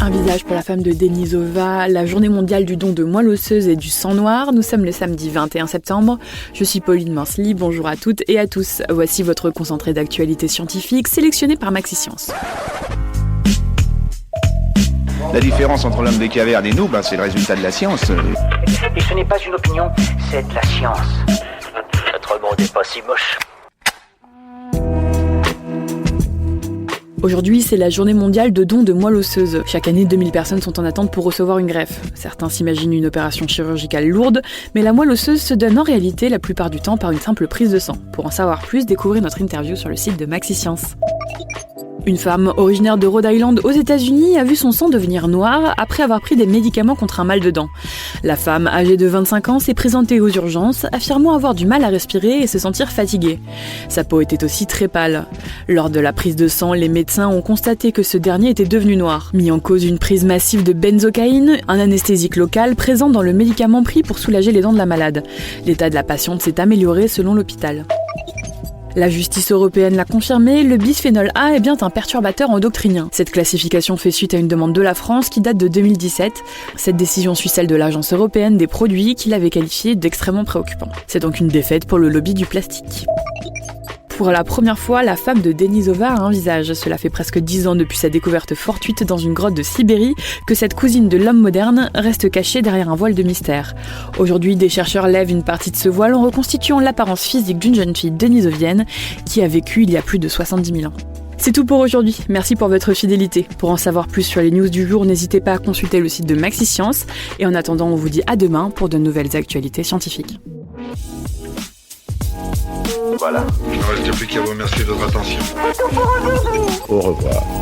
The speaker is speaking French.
Un visage pour la femme de Denisova, la journée mondiale du don de moelle osseuse et du sang noir. Nous sommes le samedi 21 septembre. Je suis Pauline Mansly, bonjour à toutes et à tous. Voici votre concentré d'actualité scientifique sélectionné par Maxi-Science. La différence entre l'homme des cavernes et nous, c'est le résultat de la science. Et ce n'est pas une opinion, c'est de la science. Notre monde n'est pas si moche. Aujourd'hui, c'est la journée mondiale de don de moelle osseuse. Chaque année, 2000 personnes sont en attente pour recevoir une greffe. Certains s'imaginent une opération chirurgicale lourde, mais la moelle osseuse se donne en réalité la plupart du temps par une simple prise de sang. Pour en savoir plus, découvrez notre interview sur le site de Maxi-Science. Une femme originaire de Rhode Island aux États-Unis a vu son sang devenir noir après avoir pris des médicaments contre un mal de dents. La femme, âgée de 25 ans, s'est présentée aux urgences, affirmant avoir du mal à respirer et se sentir fatiguée. Sa peau était aussi très pâle. Lors de la prise de sang, les médecins ont constaté que ce dernier était devenu noir. Mis en cause une prise massive de benzocaïne, un anesthésique local présent dans le médicament pris pour soulager les dents de la malade. L'état de la patiente s'est amélioré selon l'hôpital. La justice européenne l'a confirmé, le bisphénol A est bien un perturbateur endocrinien. Cette classification fait suite à une demande de la France qui date de 2017. Cette décision suit celle de l'Agence européenne des produits qui l'avait qualifié d'extrêmement préoccupant. C'est donc une défaite pour le lobby du plastique. Pour la première fois, la femme de Denisova a un visage. Cela fait presque 10 ans depuis sa découverte fortuite dans une grotte de Sibérie que cette cousine de l'homme moderne reste cachée derrière un voile de mystère. Aujourd'hui, des chercheurs lèvent une partie de ce voile en reconstituant l'apparence physique d'une jeune fille denisovienne qui a vécu il y a plus de 70 000 ans. C'est tout pour aujourd'hui, merci pour votre fidélité. Pour en savoir plus sur les news du jour, n'hésitez pas à consulter le site de Maxi-Science. Et en attendant, on vous dit à demain pour de nouvelles actualités scientifiques. Voilà. Il ne reste plus qu'à vous remercier de votre attention. Au revoir.